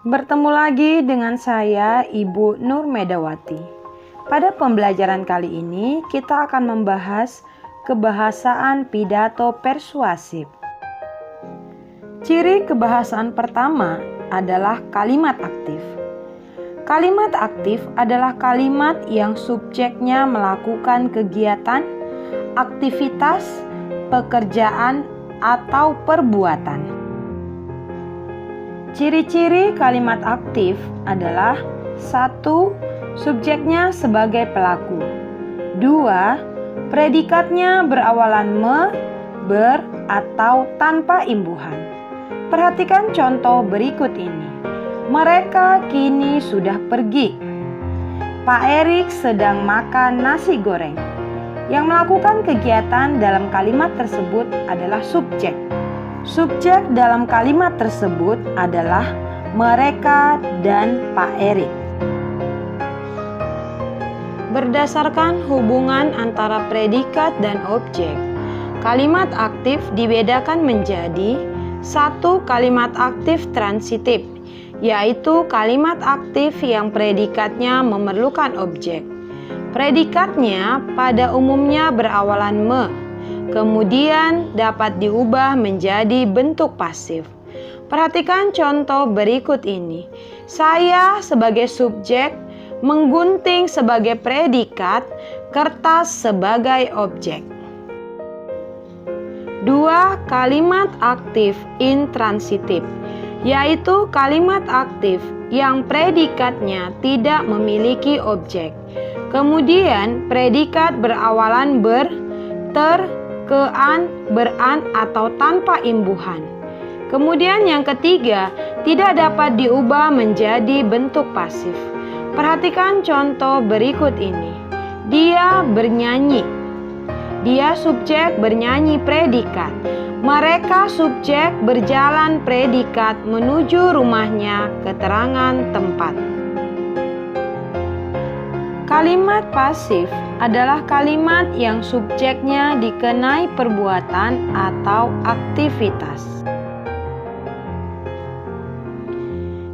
Bertemu lagi dengan saya, Ibu Nur Medawati. Pada pembelajaran kali ini, kita akan membahas kebahasaan pidato persuasif. Ciri kebahasaan pertama adalah kalimat aktif. Kalimat aktif adalah kalimat yang subjeknya melakukan kegiatan, aktivitas, pekerjaan, atau perbuatan. Ciri-ciri kalimat aktif adalah 1. Subjeknya sebagai pelaku. 2. Predikatnya berawalan me, ber, atau tanpa imbuhan. Perhatikan contoh berikut ini. Mereka kini sudah pergi. Pak Erik sedang makan nasi goreng. Yang melakukan kegiatan dalam kalimat tersebut adalah subjek. Subjek dalam kalimat tersebut adalah mereka dan Pak Erik. Berdasarkan hubungan antara predikat dan objek, kalimat aktif dibedakan menjadi 1. Kalimat aktif transitif, yaitu kalimat aktif yang predikatnya memerlukan objek. Predikatnya pada umumnya berawalan me, kemudian dapat diubah menjadi bentuk pasif. Perhatikan contoh berikut ini. Saya sebagai subjek, menggunting sebagai predikat, kertas sebagai objek. 2. Kalimat aktif intransitif, yaitu kalimat aktif yang predikatnya tidak memiliki objek. Kemudian predikat berawalan ber, ter, kean, beran, atau tanpa imbuhan. Kemudian yang ketiga, tidak dapat diubah menjadi bentuk pasif. Perhatikan contoh berikut ini. Dia bernyanyi. Dia subjek bernyanyi predikat. Mereka subjek berjalan predikat menuju rumahnya keterangan tempat. Kalimat pasif adalah kalimat yang subjeknya dikenai perbuatan atau aktivitas.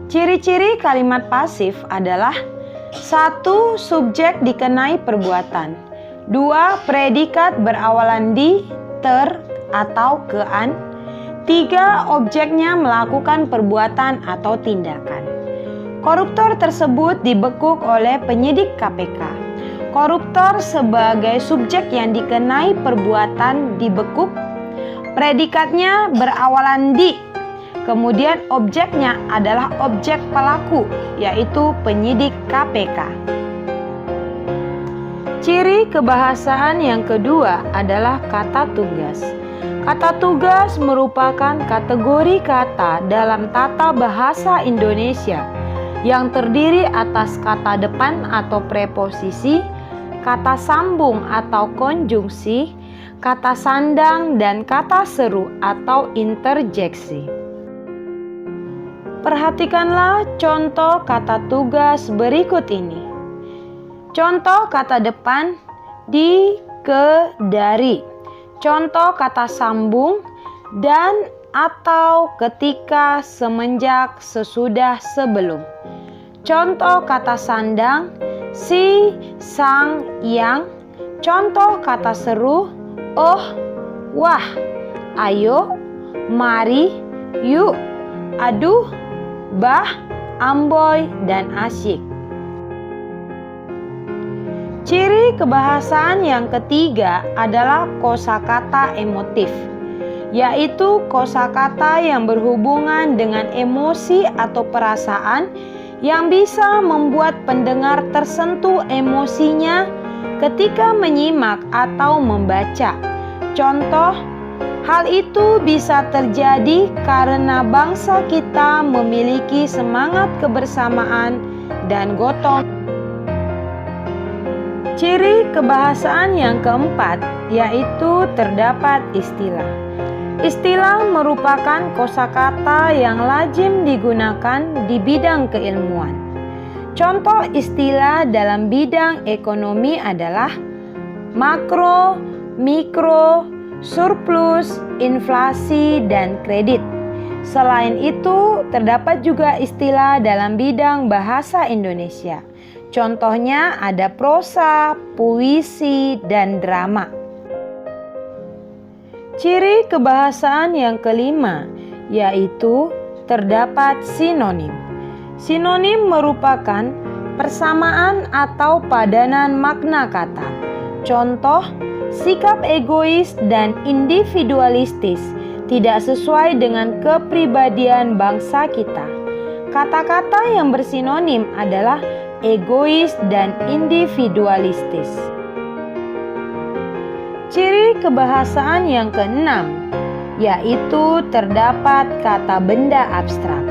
Ciri-ciri kalimat pasif adalah 1. Subjek dikenai perbuatan. 2. Predikat berawalan di, ter, atau kean. 3. Objeknya melakukan perbuatan atau tindakan. Koruptor tersebut dibekuk oleh penyidik KPK. Koruptor sebagai subjek yang dikenai perbuatan dibekuk. Predikatnya berawalan di. Kemudian objeknya adalah objek pelaku, yaitu penyidik KPK. Ciri kebahasaan yang kedua adalah kata tugas. Kata tugas merupakan kategori kata dalam tata bahasa Indonesia yang terdiri atas kata depan atau preposisi, kata sambung atau konjungsi, kata sandang, dan kata seru atau interjeksi. Perhatikanlah contoh kata tugas berikut ini. Contoh kata depan, di, ke, dari. Contoh kata sambung, dan, atau, ketika, semenjak, sesudah, sebelum. Contoh kata sandang, si, sang, yang. Contoh kata seru, oh, wah, ayo, mari, yuk, aduh, bah, amboy, dan asyik. Ciri kebahasaan yang ketiga adalah kosakata emotif, yaitu kosakata yang berhubungan dengan emosi atau perasaan yang bisa membuat pendengar tersentuh emosinya ketika menyimak atau membaca. Contoh, hal itu bisa terjadi karena bangsa kita memiliki semangat kebersamaan dan gotong. Ciri kebahasaan yang keempat yaitu terdapat istilah. Istilah merupakan kosakata yang lazim digunakan di bidang keilmuan. Contoh istilah dalam bidang ekonomi adalah makro, mikro, surplus, inflasi, dan kredit. Selain itu, terdapat juga istilah dalam bidang bahasa Indonesia. Contohnya ada prosa, puisi, dan drama. Ciri kebahasaan yang kelima yaitu terdapat sinonim. Sinonim merupakan persamaan atau padanan makna kata. Contoh, sikap egois dan individualistis tidak sesuai dengan kepribadian bangsa kita. Kata-kata yang bersinonim adalah egois dan individualistis. Ciri kebahasaan yang keenam yaitu terdapat kata benda abstrak.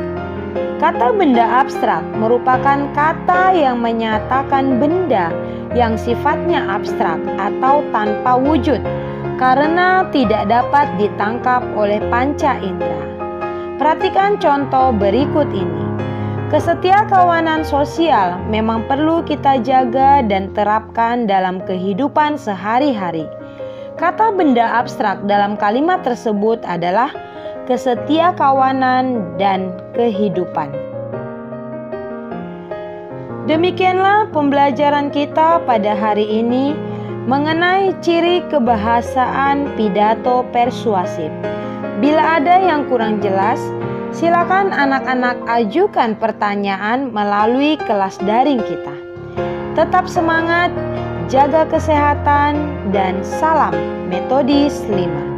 Kata benda abstrak merupakan kata yang menyatakan benda yang sifatnya abstrak atau tanpa wujud karena tidak dapat ditangkap oleh panca indera. Perhatikan contoh berikut ini. Kesetiakawanan sosial memang perlu kita jaga dan terapkan dalam kehidupan sehari-hari. Kata benda abstrak dalam kalimat tersebut adalah kesetiakawanan dan kehidupan. Demikianlah pembelajaran kita pada hari ini mengenai ciri kebahasaan pidato persuasif. Bila ada yang kurang jelas, silakan anak-anak ajukan pertanyaan melalui kelas daring kita. Tetap semangat, jaga kesehatan, dan salam Metodis 5.